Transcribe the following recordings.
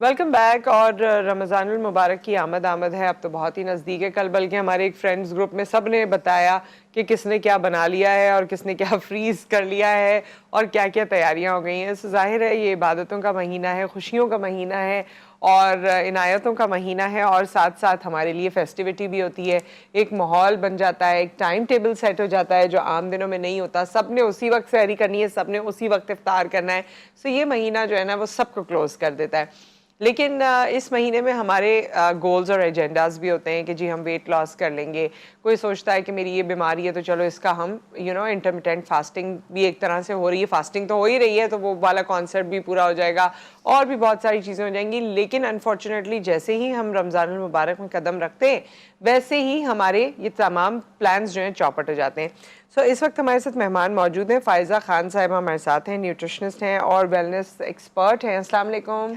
Welcome back. और रमज़ानुल मुबारक की आमद आमद है, अब तो बहुत ही नज़दीक है। कल बल्कि हमारे एक फ्रेंड्स ग्रुप में सब ने बताया कि किसने क्या बना लिया है और किसने क्या फ्रीज़ कर लिया है और क्या क्या तैयारियां हो गई हैं। सो ज़ाहिर है ये इबादतों का महीना है, खुशियों का महीना है और इनायतों का महीना है, और साथ साथ हमारे लिए फेस्टिविटी भी होती है। एक माहौल बन जाता है, एक टाइम टेबल सेट हो जाता है जो आम दिनों में नहीं होता। सब ने उसी वक्त सहरी करनी है, सब ने उसी वक्त इफ्तार करना है। सो ये महीना जो है ना वो सबको क्लोज कर देता है। लेकिन इस महीने में हमारे गोल्स और एजेंडाज भी होते हैं कि जी हम वेट लॉस कर लेंगे। कोई सोचता है कि मेरी ये बीमारी है तो चलो इसका हम इंटरमिटेंट फास्टिंग भी एक तरह से हो रही है, फास्टिंग तो हो ही रही है तो वो वाला कॉन्सेप्ट भी पूरा हो जाएगा और भी बहुत सारी चीज़ें हो जाएंगी। लेकिन अनफॉर्चुनेटली जैसे ही हम रमज़ान मुबारक में कदम रखते हैं वैसे ही हमारे ये तमाम प्लान्स जो हैं चौपट हो जाते हैं। सो इस वक्त हमारे साथ मेहमान मौजूद हैं। फ़ायज़ा खान साहिबा हमारे साथ हैं, न्यूट्रिशनिस्ट हैं और वेलनेस एक्सपर्ट हैं। अस्सलाम वालेकुम।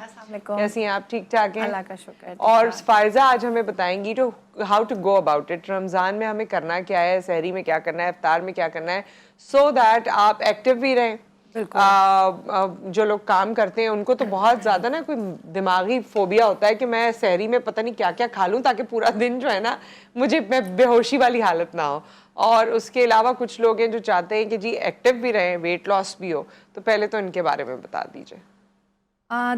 कैसी हैं आप? ठीक ठाक हैं? अल्लाह का शुक्र। और फ़ायज़ा आज हमें बताएंगी तो how to go about it. Ramzan में हमें करना क्या है, सहरी में क्या करना है, इफ्तार में क्या करना है, सो दैट आप एक्टिव भी रहें। जो लोग काम करते हैं उनको तो बहुत ज़्यादा ना कोई दिमागी फोबिया होता है कि मैं सहरी में पता नहीं क्या क्या खा लूँ ताकि पूरा दिन जो है ना मुझे मैं बेहोशी वाली हालत ना हो। और उसके अलावा कुछ लोग हैं जो चाहते हैं कि जी एक्टिव भी रहें, वेट लॉस भी हो। तो पहले तो इनके बारे में बता दीजिए।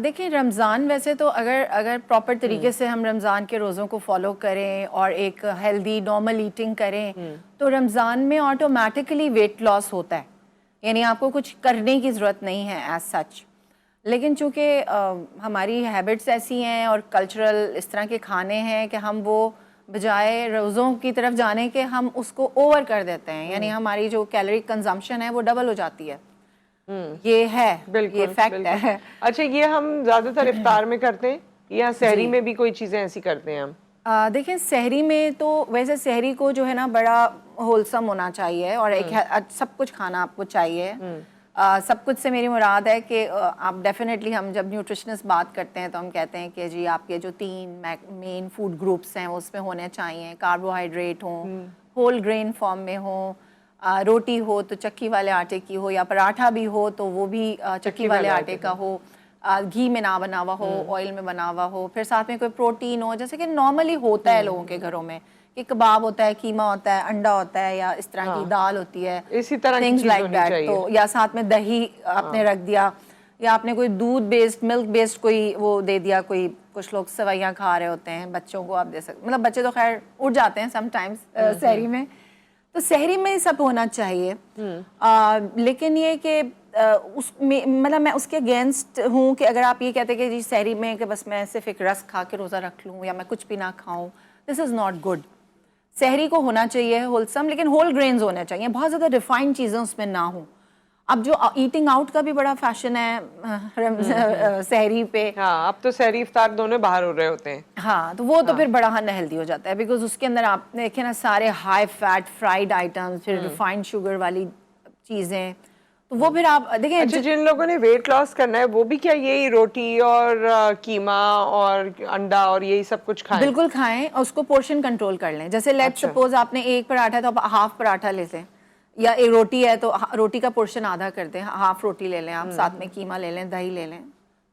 देखिए, रमज़ान वैसे तो अगर अगर प्रॉपर तरीके से हम रमज़ान के रोज़ों को फॉलो करें और एक हेल्दी नॉर्मल ईटिंग करें तो रमज़ान में ऑटोमेटिकली वेट लॉस होता है। यानी आपको कुछ करने की ज़रूरत नहीं है एज सच। लेकिन चूँकि हमारी हैबिट्स ऐसी हैं और कल्चरल इस तरह के खाने हैं कि हम वो बजाय रोज़ों की तरफ जाने के हम उसको ओवर कर देते हैं। यानी हमारी जो कैलोरी कंजम्पशन है वो डबल हो जाती है। ये है, बिल्कुल, ये फैक्ट बिल्कुल। है। अच्छा, ये हम ज्यादातर इफ्तार में करते हैं या सहरी जी। में भी कोई चीजें ऐसी करते हैं हम? देखिए, सहरी में तो वैसे सहरी को जो है ना बड़ा होलसम होना चाहिए और एक सब कुछ खाना आपको चाहिए। सब कुछ से मेरी मुराद है कि आप डेफिनेटली, हम जब न्यूट्रिशनिस्ट बात करते हैं तो हम कहते हैं कि जी आपके जो 3 मेन फूड ग्रुप्स हैं उसमें होने चाहिए। कार्बोहाइड्रेट हो, होल ग्रेन फॉर्म में हो, रोटी हो तो चक्की वाले आटे की हो, या पराठा भी हो तो वो भी चक्की वाले आटे का हो, घी में ना बना हुआ हो, ऑयल में बना हुआ हो, फिर साथ में कोई प्रोटीन हो, जैसे कि नॉर्मली होता है लोगों के घरों में कि कबाब होता है, कीमा होता है, अंडा होता है, या इस तरह की दाल होती है, इसी तरह की थिंग्स चीज लाइक होनी दैट। चाहिए। तो या साथ में दही आपने रख दिया, या आपने कोई दूध बेस्ड मिल्क बेस्ड कोई वो दे दिया। कोई कुछ लोग सेवइयाँ खा रहे होते हैं, बच्चों को आप दे सकते, मतलब बच्चे तो खैर उठ जाते हैं समटाइम्स सहरी में। तो सहरी में सब होना चाहिए। लेकिन ये कि उसमें मतलब मैं उसके अगेंस्ट हूँ कि अगर आप ये कहते हैं कि जी सहरी में कि बस मैं सिर्फ एक रस खा के रोज़ा रख लूँ या मैं कुछ भी ना खाऊं, दिस इज़ नॉट गुड। सहरी को होना चाहिए होलसम, लेकिन होल ग्रेन्स होने चाहिए, बहुत ज़्यादा रिफाइंड चीज़ें उसमें ना हो। अब जो ईटिंग आउट का भी बड़ा फैशन है सहरी पे। हाँ, अब तो सहरी इफ्तार दोनों बाहर हो रहे होते हैं। हाँ, तो वो तो फिर बड़ा अनहेल्दी हो जाता है, बिकॉज उसके अंदर आप देखें ना सारे हाई फैट फ्राइड आइटम्स, फिर रिफाइंड शुगर वाली चीज़ें, तो वो फिर आप देखें। अच्छा, जिन लोगों ने वेट लॉस करना है वो भी क्या यही रोटी और कीमा और अंडा और यही सब कुछ खाएं? बिल्कुल खाएं और उसको पोर्शन कंट्रोल कर लें। जैसे लेट्स सपोज आपने एक पराठा है तो आप हाफ पराठा ले लें, या एक रोटी है तो रोटी का पोर्शन आधा कर दें, हाफ रोटी ले लें आप, साथ में कीमा ले लें, दही ले लें।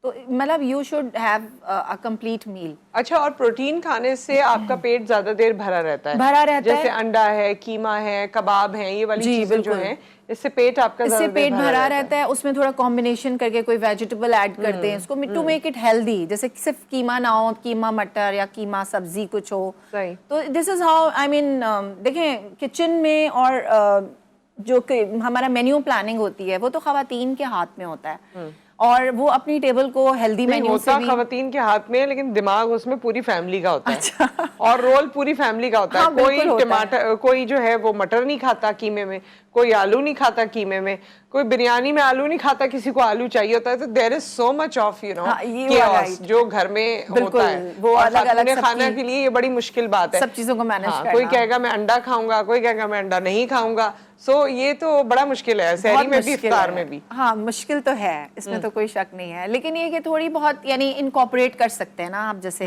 तो मतलब you should have a complete meal. अच्छा, और प्रोटीन खाने से आपका पेट ज्यादा देर भरा रहता है? भरा रहता जैसे है। अंडा है, कीमा है, कबाब है, ये वाली जी चीजें जो बिल्कुल, हैं इससे पेट आपका इससे ज्यादा देर पेट भरा रहता है। उसमें थोड़ा कॉम्बिनेशन करके कोई वेजिटेबल ऐड करते हैं इसको टू मेक इट हेल्दी। जैसे सिर्फ कीमा ना हो, कीमा मटर या कीमा सब्जी कुछ हो। सही। तो this is how I mean, देखें किचन में और जो हमारा मेन्यू प्लानिंग होती है वो तो खवातीन के हाथ में होता है, और वो अपनी टेबल को हेल्दी मेन्यू से भी। खवातीन के हाथ में है, लेकिन दिमाग उसमें पूरी फैमिली का होता है। अच्छा। और रोल पूरी फैमिली का होता है। हाँ, कोई होता टमाटर, कोई जो है वो मटर नहीं खाता कीमे में, कोई आलू नहीं खाता कीमे में, कोई बिरयानी में आलू नहीं खाता, किसी को आलू चाहिए होता है। तो there is so much of chaos जो घर में होता है। वो और अलग अलग खाना के लिए ये बड़ी मुश्किल बात है, सब चीजों को मैनेज करना। कोई कहेगा मैं अंडा खाऊंगा, कोई कहेगा मैं अंडा नहीं खाऊंगा। सो ये तो बड़ा मुश्किल है, सहरी में भी इफ्तार में भी। हाँ, मुश्किल तो है, इसमें तो कोई शक नहीं है। लेकिन ये कि थोड़ी बहुत यानी इनकॉर्पोरेट कर सकते हैं ना आप, जैसे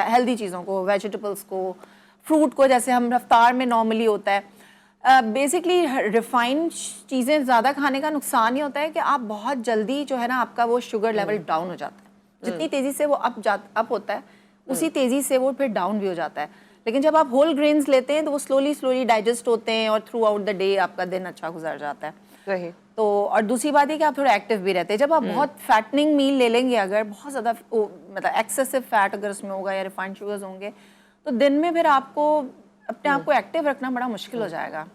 हेल्दी चीज़ों को, वेजिटेबल्स को, फ्रूट को, जैसे हम रफ्तार में नॉर्मली होता है। बेसिकली रिफाइंड चीज़ें ज़्यादा खाने का नुकसान ही होता है कि आप बहुत जल्दी जो है ना आपका वो शुगर लेवल डाउन हो जाता है। जितनी तेजी से वो अप होता है उसी तेजी से वो फिर डाउन भी हो जाता है। लेकिन जब आप होल ग्रेन्स लेते हैं तो वो स्लोली डाइजेस्ट होते हैं और थ्रू आउट द डे आपका दिन अच्छा गुजर जाता है। सही। तो और दूसरी बात है कि आप थोड़ा एक्टिव भी रहते हैं। जब आप बहुत फैटनिंग मील ले लेंगे, अगर बहुत ज़्यादा मतलब एक्सेसिव फैट अगर उसमें होगा या रिफाइंड शुगर्स होंगे, तो दिन में फिर आपको अपने आप को एक्टिव रखना बड़ा मुश्किल हो जाएगा।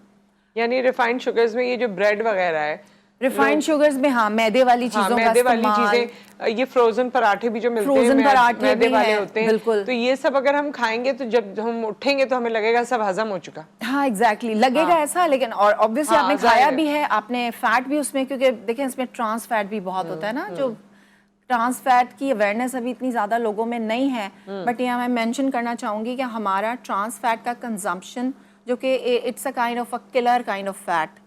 यानी रिफाइंड शुगर्स में ये जो ब्रेड वगैरह है, रिफाइंड शुगर्स में हाँ मैदे वाली चीजों का इस्तेमाल, ये फ्रोजन पराठे भी जो मिलते हैं फ्रोजन पराठे मैदे भी वाले हैं, होते हैं, बिल्कुल। तो ये सब अगर हम खाएंगे तो जब हम उठेंगे तो हमें लगेगा सब हजम हो चुका। हाँ एग्जैक्टली लगेगा ऐसा। लेकिन और ऑब्वियसली आपने खाया भी है, आपने फैट भी उसमें, क्योंकि देखें इसमें ट्रांस फैट भी बहुत होता है ना, जो ट्रांस फैट की अवेयरनेस अभी इतनी ज़्यादा लोगों में नहीं है। बट यहाँ मैं मेंशन करना चाहूँगी कि हमारा ट्रांस फैट का कंजम्पशन जो कि it's a kind of a killer kind of fat,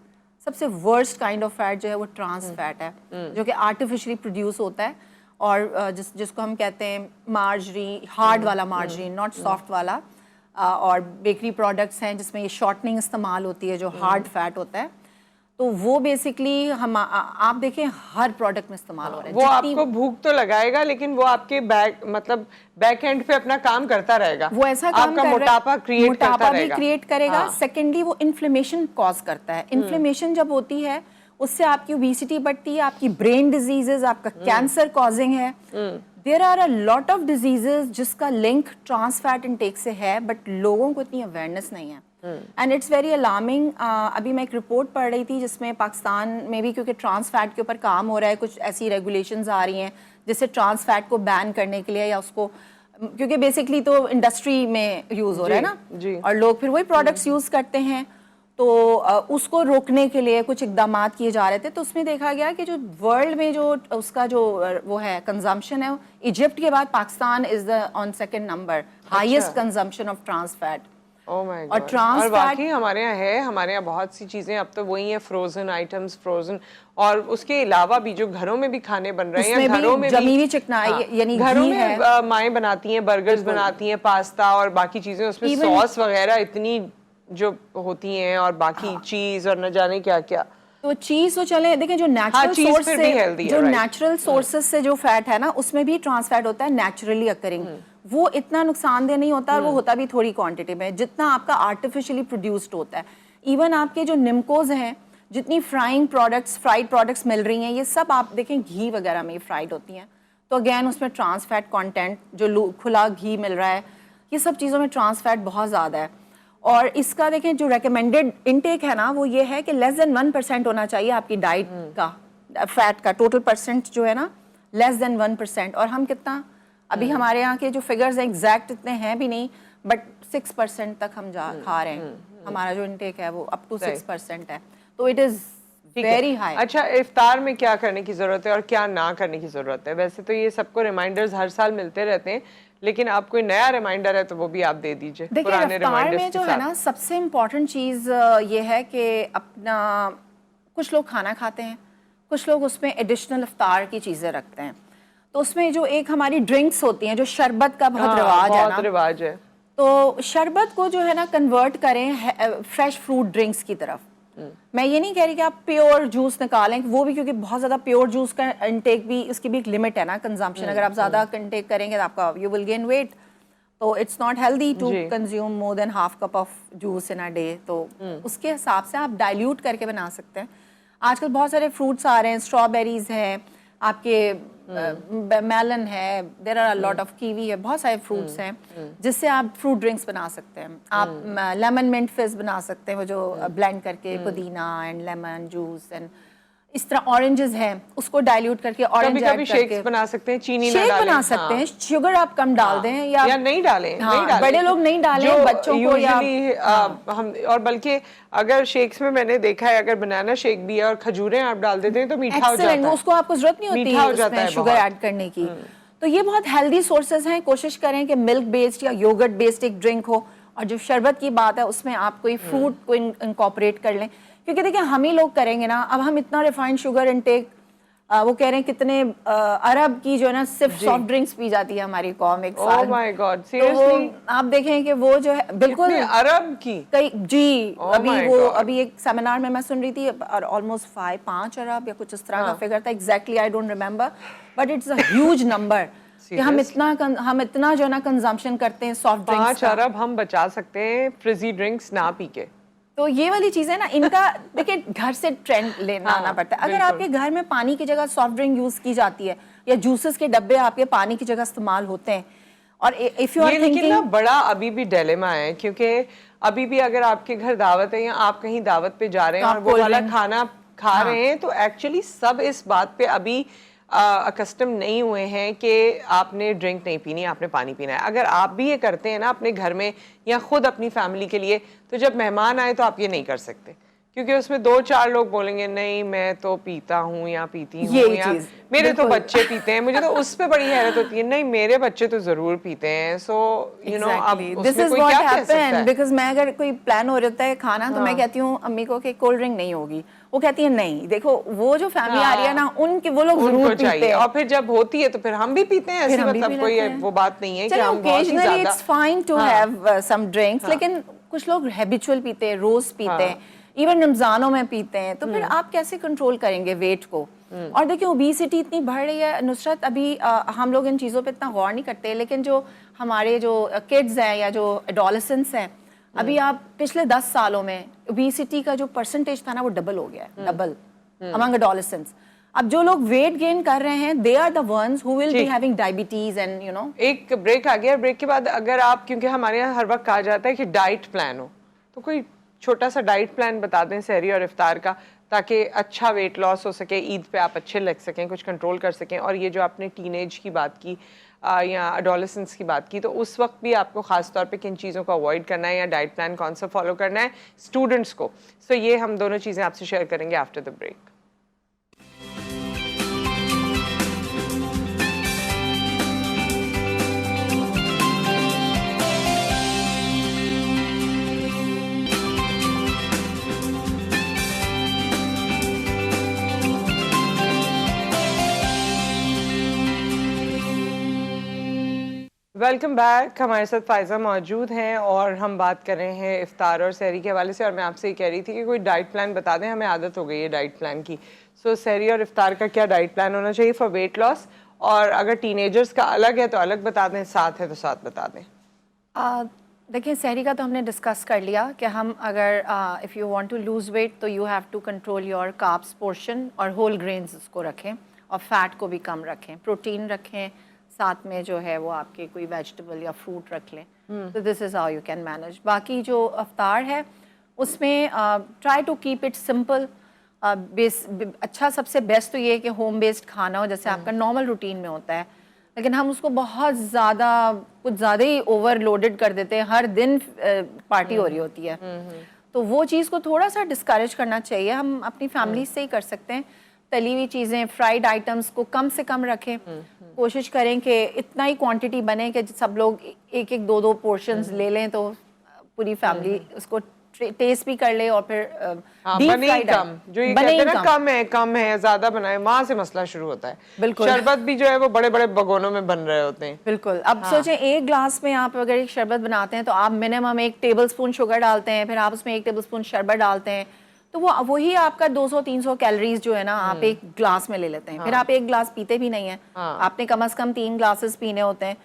सबसे वर्स्ट काइंड ऑफ फैट जो है वो ट्रांस फैट है, जो कि आर्टिफिशियली प्रोड्यूस होता है और जिसको हम कहते हैं मार्जरी, हार्ड वाला मार्जरी, नॉट सॉफ्ट वाला। और बेकरी प्रोडक्ट्स हैं जिसमें ये शॉर्टनिंग इस्तेमाल होती है जो हार्ड फैट होता है, तो वो बेसिकली हम आप देखें हर प्रोडक्ट में इस्तेमाल हो रहा है। वो आपको भूख तो लगाएगा लेकिन वो आपके बैक एंड पे अपना काम करता रहेगा, वो ऐसा काम आपका कर मोटापा भी क्रिएट करेगा। सेकेंडली वो इन्फ्लेमेशन कॉज करता है। इन्फ्लेमेशन जब होती है उससे आपकी ओबेसिटी बढ़ती है, आपकी ब्रेन डिजीजेस, आपका कैंसर कॉजिंग है। There are a lot of diseases जिसका लिंक ट्रांस फैट इनटेक से है, बट लोगों को इतनी अवेयरनेस नहीं है एंड इट्स वेरी अलार्मिंग। अभी मैं एक रिपोर्ट पढ़ रही थी जिसमें पाकिस्तान में भी, क्योंकि ट्रांस फैट के ऊपर काम हो रहा है, कुछ ऐसी रेगुलेशंस आ रही हैं जिससे ट्रांस फैट को बैन करने के लिए, या उसको, क्योंकि बेसिकली तो इंडस्ट्री में यूज हो रहा है ना, और लोग फिर वही प्रोडक्ट्स यूज करते हैं, तो उसको रोकने के लिए कुछ इकदाम किए जा रहे थे। तो उसमें देखा गया कि जो वर्ल्ड में जो उसका जो वो है कंजम्पशन है, इजिप्ट के बाद Pakistan is the on second number highest consumption of trans fat. Oh my God. और ट्रांस फैट वाकई हमारे यहाँ है, हमारे यहाँ बहुत सी चीजें अब तो वही है, फ्रोजन आइटम्स, फ्रोजन, और उसके अलावा भी जो घरों में भी खाने बन रहे हैं, घरों में जमी हुई चिकनाई, यानी घरों में माएँ बनाती हैं, बर्गर्स बनाती हैं, पास्ता और बाकी चीजें, उसमें सॉस वगैरह इतनी जो होती हैं, और बाकी चीज और न जाने क्या क्या। तो चीज तो चले, देखें जो नेचुरल सोर्स से, जो नेचुरल सोर्सेज से जो फैट है ना, उसमें भी ट्रांस फैट होता है नेचुरली अकरिंग। वो इतना नुकसानदेह नहीं होता और वो होता भी थोड़ी क्वांटिटी में जितना आपका आर्टिफिशियली प्रोड्यूस्ड होता है। इवन आपके जो निम्कोज हैं, जितनी फ्राइंग प्रोडक्ट्स, फ्राइड प्रोडक्ट्स मिल रही हैं, ये सब आप देखें घी वगैरह में फ्राइड होती हैं, तो अगेन उसमें ट्रांस फैट कंटेंट, जो खुला घी मिल रहा है, ये सब चीज़ों में ट्रांस फैट बहुत ज़्यादा है। और इसका देखें जो रेकमेंडेड इनटेक है ना, वो ये है कि लेस देन 1% होना चाहिए आपकी डाइट का फैट का, टोटल परसेंट जो है ना, लेस देन 1%। और हम कितना, अभी हमारे यहाँ के जो फिगर्स हैं एग्जैक्ट इतने हैं भी नहीं, बट 6% तक हम खा रहे हैं। हमारा जो इनटेक है वो अप टू 6% है, तो इट इज़ वेरी हाई। अच्छा, इफ्तार में क्या करने की जरूरत है और क्या ना करने की जरूरत है? वैसे तो ये सबको रिमाइंडर्स हर साल मिलते रहते हैं, लेकिन आप कोई नया रिमाइंडर है तो वो भी आप दे दीजिए। देखिए इफ्तार में जो है ना, सबसे इम्पोर्टेंट चीज़ ये है कि अपना, कुछ लोग खाना खाते हैं, कुछ लोग उसमें एडिशनल इफ्तार की चीज़ें रखते हैं, तो उसमें जो एक हमारी ड्रिंक्स होती हैं, जो शरबत का बहुत रिवाज है, तो शरबत को जो है ना कन्वर्ट करें फ्रेश फ्रूट ड्रिंक्स की तरफ। मैं ये नहीं कह रही कि आप प्योर जूस निकालें, वो भी, क्योंकि बहुत ज़्यादा प्योर जूस का इंटेक भी, इसकी भी एक लिमिट है ना कंजम्पशन। अगर आप ज़्यादा इंटेक करेंगे तो आपका यू विल गेन वेट, तो it's not healthy to consume more than half cup of juice in a day. तो उसके हिसाब से आप डाइल्यूट करके बना सकते हैं। आजकल बहुत सारे फ्रूट्स आ रहे हैं, स्ट्रॉबेरीज हैं, आपके मेलन है, there are a lot of kiwi है, बहुत सारे फ्रूट्स हैं जिससे आप फ्रूट ड्रिंक्स बना सकते हैं। आप लेमन मिंट फिज़ बना सकते हैं, वो जो ब्लेंड करके पुदीना एंड लेमन जूस एंड इस तरह ऑरेंजेस हैं, उसको डाइल्यूट करके ऑरेंज ऐड करके शेक्स बना सकते हैं, चीनी शेक बना सकते हैं, शुगर आप कम डाल दें या नहीं डालें, नहीं डालें, बड़े लोग नहीं डालें, बच्चों को या हम, और बल्कि अगर शेक्स में मैंने देखा है, अगर बनाना शेक भी है और खजूरें आप डाल देते हैं तो मीठा हो जाता है, उसको आपको जरूरत नहीं होती है उसमें शुगर ऐड करने की। तो ये बहुत हेल्दी सोर्सेज हैं। कोशिश करें कि मिल्क बेस्ड या योगर्ट बेस्ड एक ड्रिंक हो, और जो शरबत की बात है उसमें आप कोई फ्रूट को इनकॉर्पोरेट कर लें, क्योंकि देखिए हम ही लोग करेंगे ना, अब हम इतना रिफाइंड शुगर इनटेक, वो कह रहे हैं कितने अरब की जो है ना सिर्फ सॉफ्ट ड्रिंक्स पी जाती है हमारी कौम एक साल। Oh my God, seriously? आप देखें कि वो जो है बिल्कुल अरब की कई जी, अभी एक सेमिनार में मैं सुन रही थी, ऑलमोस्ट 5 अरब या कुछ इस तरह का फिगर था, exactly I don't remember, but it's a huge number. कि हम इतना जो ना कंजम्पशन करते हैं सॉफ्ट ड्रिंक्स 5 अरब हम बचा सकते हैं फ्रिजी ड्रिंक्स ना पी के। तो ये वाली चीजें ना इनका देखिए घर से ट्रेंड लेना आना पड़ता है। अगर आपके घर में पानी की जगह सॉफ्ट ड्रिंक यूज की जाती है या जूसेस के डब्बे आपके पानी की जगह इस्तेमाल होते हैं, और इफ यू आर लेकिन ना बड़ा अभी भी डिलेमा है, क्योंकि अभी भी अगर आपके घर दावत है या आप कहीं दावत पे जा रहे हैं और वो वाला खाना खा रहे हैं, तो एक्चुअली सब इस बात पे अभी अकस्टम नहीं हुए हैं कि आपने ड्रिंक नहीं पीनी, आपने पानी पीना है। अगर आप भी ये करते हैं ना अपने घर में या खुद अपनी फैमिली के लिए, तो जब मेहमान आए तो आप ये नहीं कर सकते, क्योंकि उसमें 2-4 लोग बोलेंगे नहीं मैं तो पीता हूँ या पीती हूँ, या मेरे तो बच्चे पीते हैं। मुझे तो उस पे बड़ी हैरत होती है, नहीं मेरे बच्चे तो जरूर पीते हैं। सो यू नो अब उसमें कोई क्या कह सकता है? बिकॉज़ मैं अगर कोई प्लान हो रहता है खाना तो मैं कहती हूँ अम्मी को कि कोल्ड ड्रिंक नहीं होगी, वो कहती है नहीं, देखो वो जो फैमिली आ रही है ना उनके वो लोग जरूर पीते हैं, और फिर जब होती है तो फिर हम भी पीते हैं। ऐसी मतलब कोई वो बात नहीं है कि हम बहुत ही ज्यादा। It's fine to have some drinks, लेकिन कुछ लोग हैबिचुअल पीते हैं, रोज पीते हैं, इवन रमजानों में पीते हैं, तो फिर आप कैसे कंट्रोल करेंगे वेट को? और देखिए ओबेसिटी इतनी बढ़ रही है नुसरत, अभी हम लोग इन चीज़ों पे इतना गौर नहीं करते, लेकिन जो हमारे जो किड्स हैं या जो एडोलेसेंट्स हैं, अभी आप पिछले 10 सालों में ओबेसिटी का जो परसेंटेज था ना वो डबल हो गया है, डबल अमंग एडोलेसेंट्स। अब जो लोग वेट गेन कर रहे हैं they are the ones who will be having diabetes and you know. एक ब्रेक आ गया, ब्रेक के बाद अगर आप, क्योंकि हमारे यहाँ हर वक्त कहा जाता है कि डाइट प्लान हो, तो कोई छोटा सा डाइट प्लान बता दें सहरी और इफ्तार का, ताकि अच्छा वेट लॉस हो सके, ईद पे आप अच्छे लग सकें, कुछ कंट्रोल कर सकें। और ये जो आपने टीनेज की बात की या एडोलेसेंस की बात की, तो उस वक्त भी आपको खास तौर पे किन चीज़ों को अवॉइड करना है या डाइट प्लान कौन सा फॉलो करना है स्टूडेंट्स को। सो ये हम दोनों चीज़ें आपसे शेयर करेंगे after the break. Welcome back. हमारे साथ फायजा मौजूद हैं और हम बात कर रहे हैं इफ्तार और सहरी के हवाले से। और मैं आपसे ये कह रही थी कि कोई डाइट प्लान बता दें, हमें आदत हो गई है डाइट प्लान की। सो सहरी और इफ्तार का क्या डाइट प्लान होना चाहिए फॉर वेट लॉस, और अगर टीनेजर्स का अलग है तो अलग बता दें, साथ है तो साथ बता दें। देखिए सहरी का तो हमने डिस्कस कर लिया कि हम अगर if you want to lose weight तो you have to control your carbs portion और होल ग्रेन्स उसको रखें, और फैट को भी कम रखें, प्रोटीन रखें, साथ में जो है वो आपके कोई वेजिटेबल या फ्रूट रख लें। तो this is how you can manage. बाकी जो अफ्तार है उसमें try to keep it simple. अच्छा सबसे बेस्ट तो ये है कि होम बेस्ड खाना हो, जैसे आपका नॉर्मल रूटीन में होता है, लेकिन हम उसको बहुत ज़्यादा कुछ ज़्यादा ही ओवरलोडेड कर देते हैं, हर दिन पार्टी हो रही होती है। तो वो चीज़ को थोड़ा सा डिस्करेज करना चाहिए। हम अपनी फैमिली से ही कर सकते हैं। तली हुई चीज़ें, फ्राइड आइटम्स को कम से कम रखें, कोशिश करें कि इतना ही क्वांटिटी बने कि सब लोग एक एक दो पोर्शंस ले लें, तो पूरी फैमिली उसको टेस्ट भी कर ले, और फिर बने कम, जो ये कहते हैं ना कम है ज्यादा बनाए, वहां से मसला शुरू होता है। बिल्कुल। शरबत भी जो है वो बड़े बड़े भगोनों में बन रहे होते हैं। बिल्कुल। अब सोचें एक ग्लास में आप अगर एक शरबत बनाते हैं तो आप मिनिमम 1 टेबलस्पून शुगर डालते हैं, फिर आप उसमें 1 टेबलस्पून शरबत डालते हैं, तो वो वही आपका 200-300 कैलोरीज जो है ना आप एक ग्लास में ले लेते हैं। फिर आप एक ग्लास पीते भी नहीं है, आपने कम से कम 3 ग्लासेस पीने होते हैं,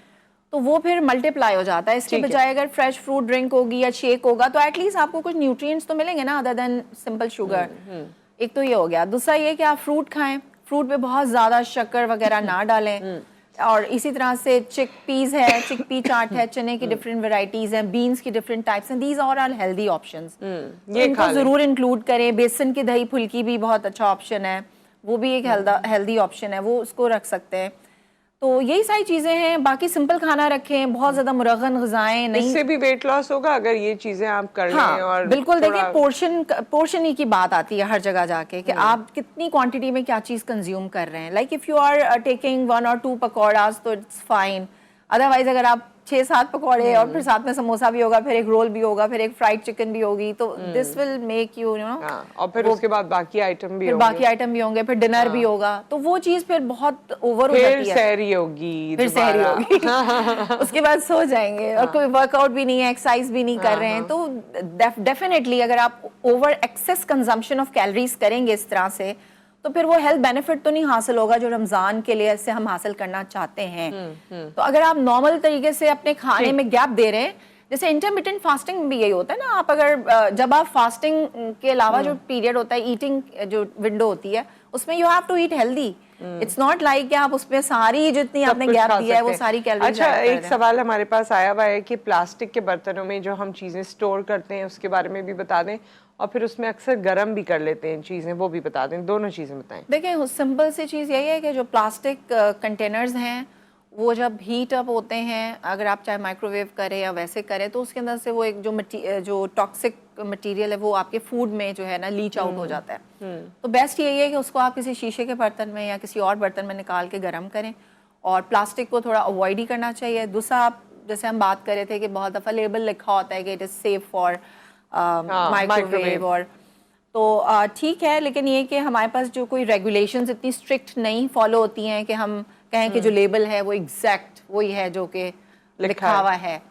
तो वो फिर मल्टीप्लाई हो जाता है। इसके बजाय अगर फ्रेश फ्रूट ड्रिंक होगी या शेक होगा तो एटलीस्ट आपको कुछ न्यूट्रिएंट्स तो मिलेंगे ना, अदर देन सिंपल शुगर। एक तो ये हो गया। दूसरा ये कि आप फ्रूट खाएं, फ्रूट पे बहुत ज्यादा शक्कर वगैरह ना डालें। और इसी तरह से चिकपीस है, चिकपी चाट है, चने की डिफरेंट वेराइटीज हैं, बीन्स की डिफरेंट टाइप्स हैं, these are all healthy options. इनको जरूर इंक्लूड करें। बेसन की दही फुल्की भी बहुत अच्छा ऑप्शन है, वो भी एक हेल्दी ऑप्शन है, वो उसको रख सकते हैं। तो यही सारी चीजें हैं। बाकी सिंपल खाना रखें, बहुत ज्यादा मुरगन ग़िज़ाएं नहीं, इससे भी वेट लॉस होगा अगर ये चीजें आप कर लें। और बिल्कुल। देखिए पोर्शन ही की बात आती है हर जगह जाके कि आप कितनी क्वांटिटी में क्या चीज कंज्यूम कर रहे हैं। Like if you are taking 1 or 2 pakoras तो इट्स फाइन, अदरवाइज अगर आप 6-7 पकौड़े और फिर साथ में समोसा भी होगा, फिर एक रोल भी होगा, फिर एक फ्राइड चिकन भी होगी, तो this will make you know. और फिर उसके बाद बाकी आइटम भी होंगे, फिर डिनर भी होगा, तो वो चीज फिर बहुत ओवर हो जाती है। सहरी होगी, फिर सहरी होगी उसके बाद सो जाएंगे और कोई वर्कआउट भी नहीं है, एक्सरसाइज भी नहीं कर रहे हैं। तो डेफिनेटली अगर आप over excess consumption of calories करेंगे इस तरह से, तो फिर वो हेल्थ बेनिफिट तो नहीं हासिल होगा जो रमज़ान के लिए से हम हासिल करना चाहते हैं। तो अगर आप नॉर्मल तरीके से अपने खाने में गैप दे रहे हैं, जैसे इंटरमिटेंट फास्टिंग भी यही होता है ना, आप अगर जब आप फास्टिंग के अलावा जो पीरियड होता है, ईटिंग जो विंडो होती है, उसमें you have to eat healthy. It's not like कि आप उसमें सारी जितनी आपने गैप दिया है वो सारी कैलोरीज। अच्छा, एक सवाल हमारे पास आया हुआ है कि प्लास्टिक के बर्तनों में जो हम चीजें स्टोर करते हैं उसके बारे में भी बता दें, और फिर उसमें अक्सर गर्म भी कर लेते हैं चीजें, वो भी बता दें, दोनों चीजें बताएं। देखिए सिंपल सी चीज़ यही है कि जो प्लास्टिक कंटेनर्स हैं वो जब हीट अप होते हैं, अगर आप चाहे माइक्रोवेव करें या वैसे करें, तो उसके अंदर से वो एक जो टॉक्सिक मटेरियल है वो आपके फूड में जो है ना लीच आउट हो जाता है। तो बेस्ट यही है कि उसको आप किसी शीशे के बर्तन में या किसी और बर्तन में निकाल के गर्म करें, और प्लास्टिक को थोड़ा अवॉइड ही करना चाहिए। दूसरा, आप जैसे हम बात कर रहे थे कि बहुत दफ़ा लेबल लिखा होता है कि it is safe for microwave, और तो ठीक है, लेकिन ये कि हमारे पास जो कोई रेगुलेशंस इतनी स्ट्रिक्ट नहीं फॉलो होती हैं कि हम कहें कि जो लेबल है वो एग्जैक्ट वही है जो कि लिखा हुआ है,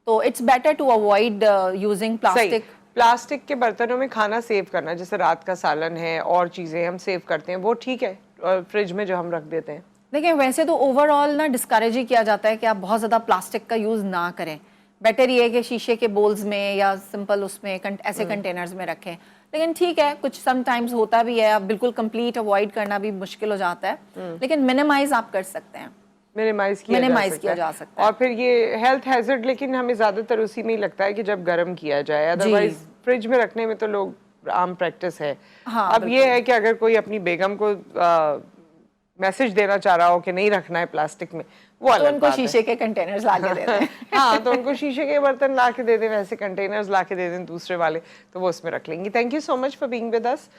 तो it's better to avoid using plastic. Plastic के बर्तनों में खाना सेव करना, जैसे रात का सालन है और चीजें हम सेव करते हैं, वो ठीक है, और फ्रिज में जो हम रख देते हैं? देखिए वैसे तो ओवरऑल ना डिस्करेज ही किया जाता है कि आप बहुत ज़्यादा प्लास्टिक का यूज़ ना करें। बेटर ये है कि शीशे के बोल्स में या सिंपल उसमें ऐसे कंटेनर्स में रखें। लेकिन ठीक है, कुछ समटाइम्स होता भी है, आप बिल्कुल कंप्लीट अवॉइड करना भी मुश्किल हो जाता है, लेकिन मिनिमाइज आप कर सकते हैं, मिनिमाइज किया जा सकता है। और फिर ये हेल्थ हैजर्ड, लेकिन हमें ज्यादातर उसी में ही लगता है कि जब गर्म किया जाए, अदरवाइज फ्रिज में रखने में तो लोग आम प्रैक्टिस है। हाँ, अब ये है कि अगर कोई अपनी बेगम को मैसेज देना चाह रहा हो कि नहीं रखना है प्लास्टिक में, वो तो उनको शीशे के कंटेनर्स ला के दे दें। हाँ, तो उनको शीशे के बर्तन ला के दे दें, वैसे कंटेनर्स ला के दे दें दूसरे वाले, तो वो उसमें रख लेंगी। Thank you so much for being with us.